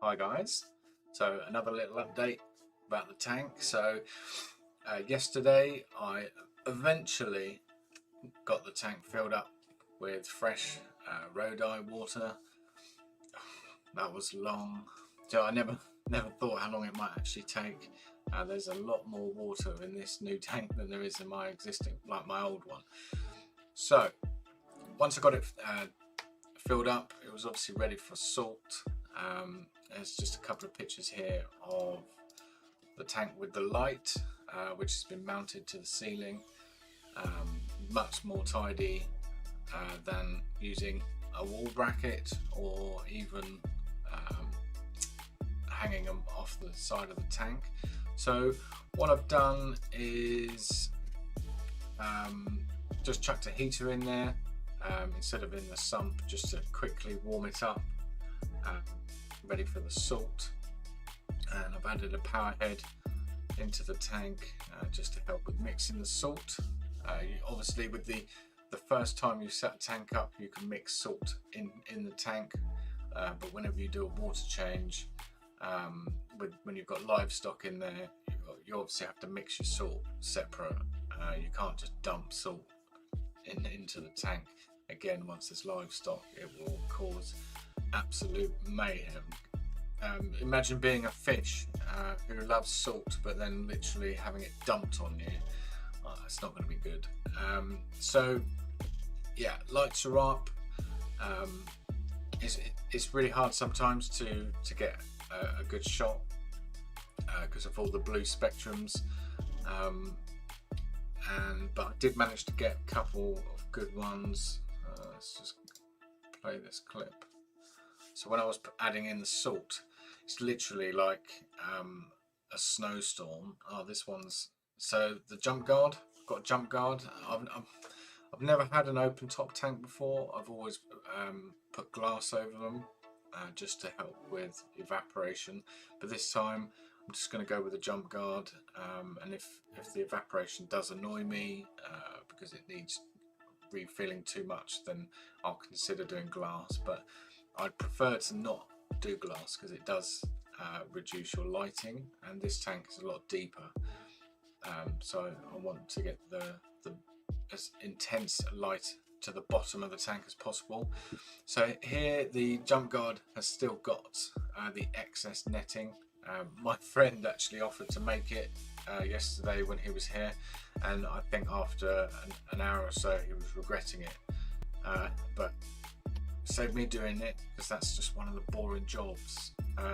Hi guys, so another little update about the tank. Yesterday I eventually got the tank filled up with fresh Rodi water. That was long, so I never thought how long it might actually take. There's a lot more water in this new tank than there is in my existing, like my old one. So once I got it filled up, it was obviously ready for salt. There's just a couple of pictures here of the tank with the light, which has been mounted to the ceiling. Much more tidy than using a wall bracket or even hanging them off the side of the tank. So what I've done is just chucked a heater in there instead of in the sump, just to quickly warm it up, ready for the salt. And I've added a power head into the tank just to help with mixing the salt. Obviously with the first time you set a tank up, you can mix salt in the tank, but whenever you do a water change, when you've got livestock in there, you obviously have to mix your salt separate. You can't just dump salt into the tank. Again, once there's livestock, it will cause absolute mayhem. Imagine being a fish who loves salt, but then literally having it dumped on you. It's not going to be good. So yeah, lights are up. It's really hard sometimes to get a good shot because of all the blue spectrums, but I did manage to get a couple of good ones. Let's just play this clip. So when I was adding in the salt, it's literally like a snowstorm. Oh, this one's, so the jump guard, I've got a jump guard. I've never had an open top tank before. I've always put glass over them just to help with evaporation, but this time I'm just going to go with a jump guard, and if the evaporation does annoy me because it needs refilling too much, then I'll consider doing glass, but I'd prefer to not do glass because it does reduce your lighting, and this tank is a lot deeper, so I want to get the as intense light to the bottom of the tank as possible. So here the jump guard has still got the excess netting. My friend actually offered to make it yesterday when he was here, and I think after an hour or so he was regretting it, but saved me doing it because that's just one of the boring jobs.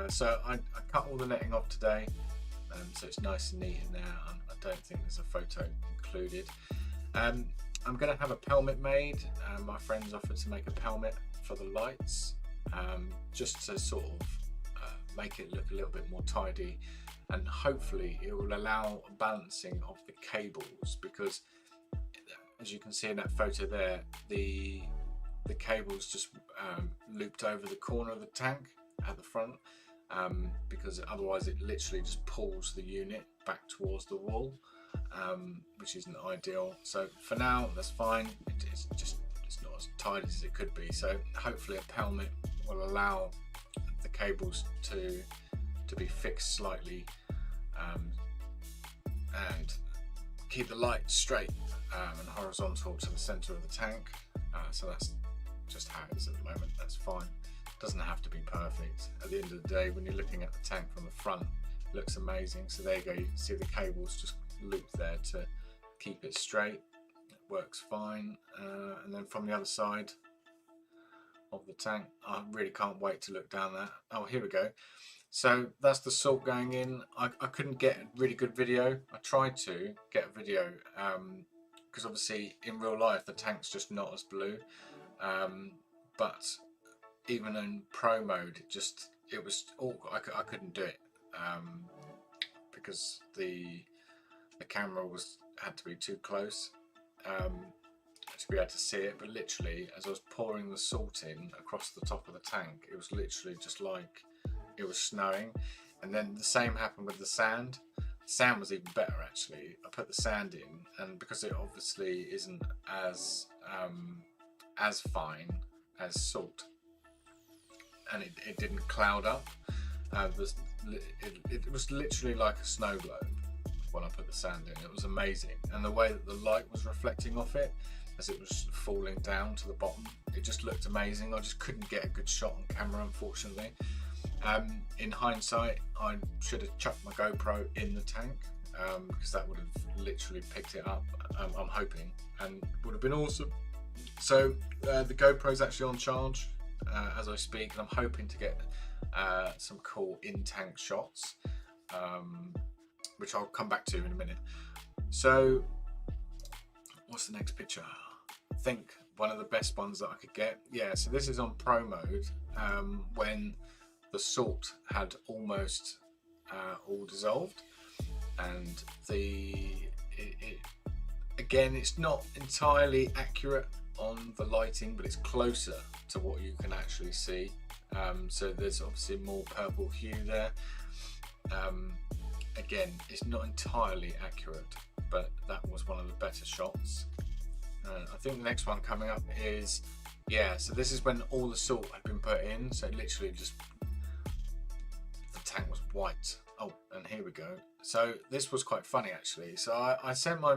So I cut all the netting off today, so it's nice and neat in there. I don't think there's a photo included. I'm going to have a pelmet made. My friends offered to make a pelmet for the lights, just to sort of make it look a little bit more tidy, and hopefully it will allow balancing of the cables, because as you can see in that photo there, the cables just looped over the corner of the tank at the front, because otherwise it literally just pulls the unit back towards the wall, which isn't ideal. So for now that's fine. It's not as tidy as it could be, so hopefully a pelmet will allow the cables to be fixed slightly, and keep the light straight and horizontal to the center of the tank. So that's just how it is at the moment. That's fine. Doesn't have to be perfect. At the end of the day, when you're looking at the tank from the front, it looks amazing. So there you go, you can see the cables just looped there to keep it straight. It works fine. And then from the other side of the tank, I really can't wait to look down that. Oh, here we go. So that's the salt going in. I couldn't get a really good video. I tried to get a video because obviously in real life the tank's just not as blue, but even in pro mode it was I couldn't do it because the camera had to be too close to be able to see it. But literally, as I was pouring the salt in across the top of the tank, it was literally just like it was snowing. And then the same happened with the sand. The sand was even better actually. I put the sand in, and because it obviously isn't as fine as salt, and it didn't cloud up, it was literally like a snow globe when I put the sand in. It was amazing, and the way that the light was reflecting off it as it was falling down to the bottom, it just looked amazing. I just couldn't get a good shot on camera, unfortunately. In hindsight, I should have chucked my GoPro in the tank, because that would have literally picked it up, I'm hoping, and would have been awesome. So the GoPro is actually on charge as I speak, and I'm hoping to get some cool in-tank shots, which I'll come back to in a minute. So what's the next picture? I think one of the best ones that I could get. Yeah, so this is on pro mode, when the salt had almost all dissolved, and again, it's not entirely accurate on the lighting, but it's closer to what you can actually see. So there's obviously more purple hue there. Again, it's not entirely accurate, but that was one of the better shots. I think the next one coming up is, yeah, so this is when all the salt had been put in, so literally just the tank was white. Oh, and here we go. So this was quite funny actually. So I sent my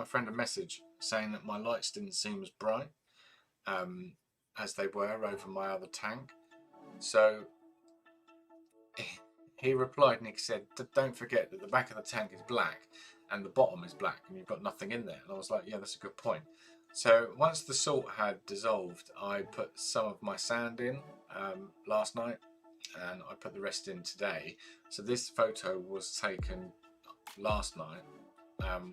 friend a message saying that my lights didn't seem as bright as they were over my other tank. So he replied and he said, "Don't forget that the back of the tank is black and the bottom is black, and you've got nothing in there." And I was like, yeah, that's a good point. So once the salt had dissolved, I put some of my sand in last night, and I put the rest in today. So this photo was taken last night,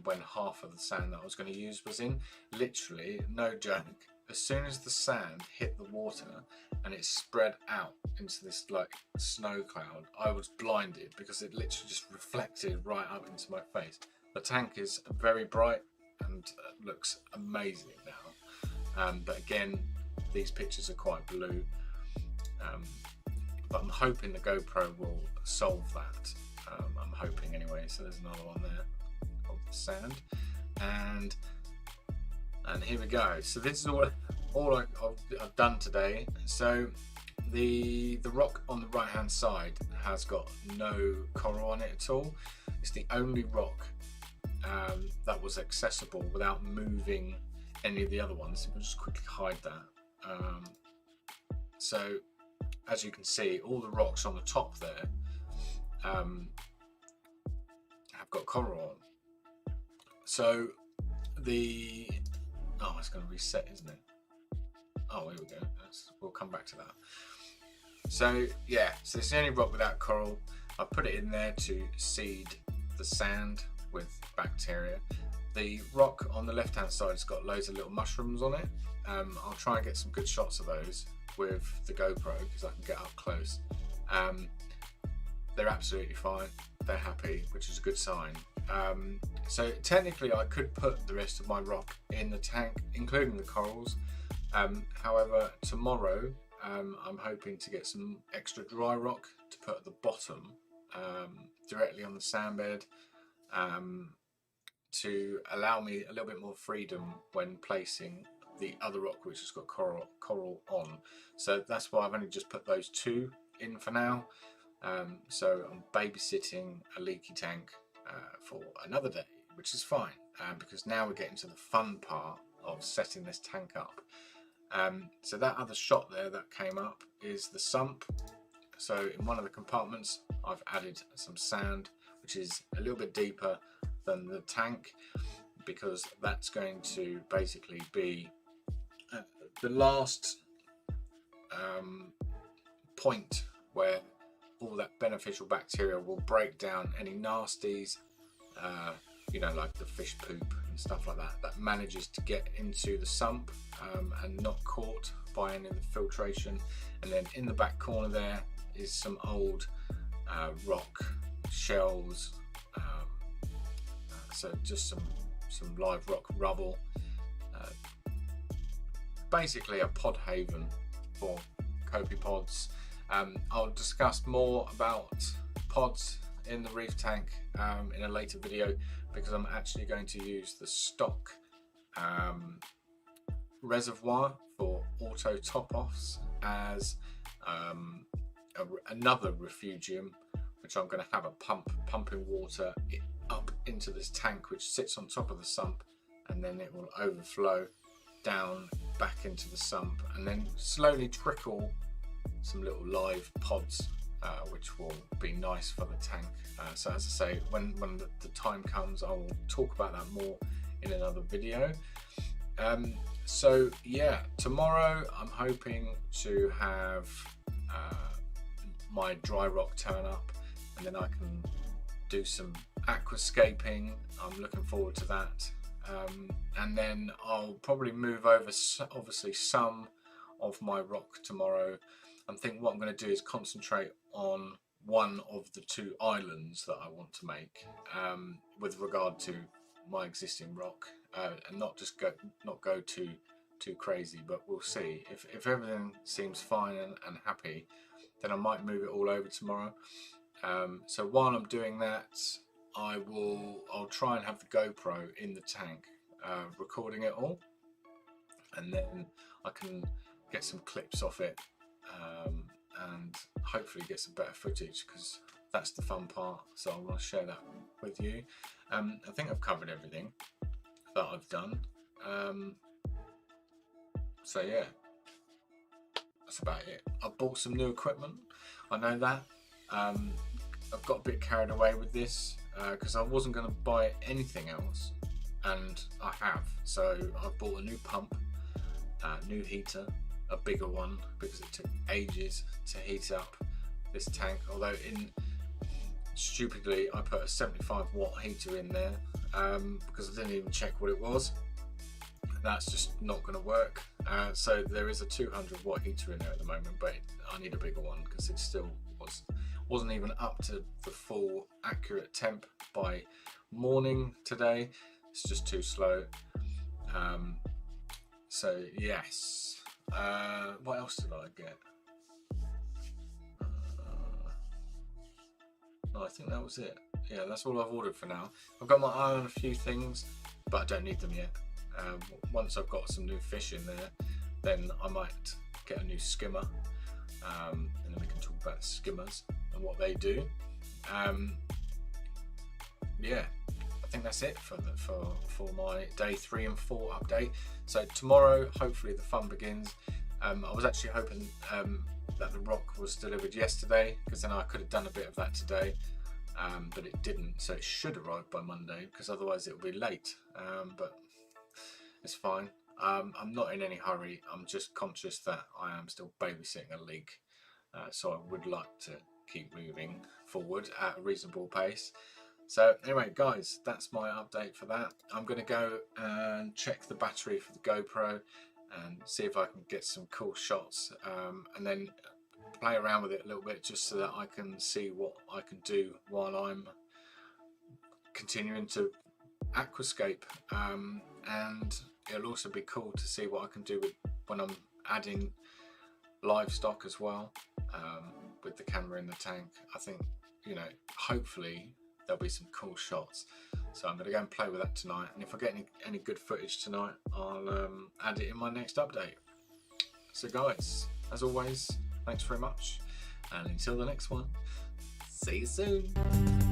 when half of the sand that I was going to use was in. Literally, no joke, as soon as the sand hit the water and it spread out into this like snow cloud, I was blinded because it literally just reflected right up into my face. The tank is very bright and looks amazing now, but again, these pictures are quite blue, but I'm hoping the GoPro will solve that. I'm hoping anyway. So there's another one there of the sand, and here we go. So this is all I've done today. So the rock on the right hand side has got no coral on it at all. It's the only rock that was accessible without moving any of the other ones. We'll just quickly hide that. So as you can see, all the rocks on the top there have got coral on. So it's going to reset, isn't it? Oh, here we go. We'll come back to that. So yeah, so it's the only rock without coral. I put it in there to seed the sand with bacteria. The rock on the left hand side has got loads of little mushrooms on it. I'll try and get some good shots of those with the GoPro because I can get up close. They're absolutely fine, they're happy, which is a good sign. So technically I could put the rest of my rock in the tank, including the corals. However, tomorrow I'm hoping to get some extra dry rock to put at the bottom, directly on the sand bed, to allow me a little bit more freedom when placing the other rock which has got coral on. So that's why I've only just put those two in for now. So I'm babysitting a leaky tank for another day, which is fine, because now we're getting to the fun part of setting this tank up. So that other shot there that came up is the sump. So in one of the compartments I've added some sand, which is a little bit deeper than the tank, because that's going to basically be the last point where all that beneficial bacteria will break down any nasties, you know, like the fish poop and stuff like that, that manages to get into the sump and not caught by any of the filtration. And then in the back corner there is some old rock shells, so just some live rock rubble, basically a pod haven for copepods. I'll discuss more about pods in the reef tank in a later video, because I'm actually going to use the stock reservoir for auto top-offs as another refugium, which I'm going to have a pumping water up into this tank, which sits on top of the sump, and then it will overflow down back into the sump, and then slowly trickle some little live pods, which will be nice for the tank. So as I say, when the time comes, I will talk about that more in another video. So yeah, tomorrow I'm hoping to have my dry rock turn up, and then I can do some aquascaping. I'm looking forward to that. And then I'll probably move over obviously some of my rock tomorrow. I'm thinking what I'm going to do is concentrate on one of the 2 islands that I want to make, with regard to my existing rock, and not go too crazy, but we'll see. If everything seems fine and happy, then I might move it all over tomorrow. So while I'm doing that, I'll try and have the GoPro in the tank, recording it all, and then I can get some clips off it, and hopefully get some better footage, because that's the fun part. So I want to share that with you. I think I've covered everything that I've done. So yeah, that's about it. I've bought some new equipment, I know that. I've got a bit carried away with this, because I wasn't going to buy anything else, and I have. So I've bought a new pump, new heater, a bigger one, because it took ages to heat up this tank, although stupidly I put a 75-watt heater in there, because I didn't even check what it was. That's just not going to work. So there is a 200-watt heater in there at the moment, but I need a bigger one, because it still wasn't even up to the full accurate temp by morning today. It's just too slow. So yes. What else did I get? No, I think that was it. Yeah, that's all I've ordered for now. I've got my eye on a few things, but I don't need them yet. Once I've got some new fish in there, then I might get a new skimmer, and then we can talk about skimmers and what they do. Yeah, I think that's it for my day 3 and 4 update. So tomorrow, hopefully the fun begins. I was actually hoping that the rock was delivered yesterday, because then I could have done a bit of that today, but it didn't. So it should arrive by Monday, because otherwise it will be late. But it's fine. I'm not in any hurry. I'm just conscious that I am still babysitting a leak, so I would like to keep moving forward at a reasonable pace. So anyway, guys, that's my update for that. I'm going to go and check the battery for the GoPro and see if I can get some cool shots, and then play around with it a little bit, just so that I can see what I can do while I'm continuing to aquascape. And it'll also be cool to see what I can do when I'm adding livestock as well, with the camera in the tank. I think, hopefully there'll be some cool shots. So I'm going to go and play with that tonight, and if I get any good footage tonight, I'll add it in my next update. So guys, as always, thanks very much, and until the next one, see you soon.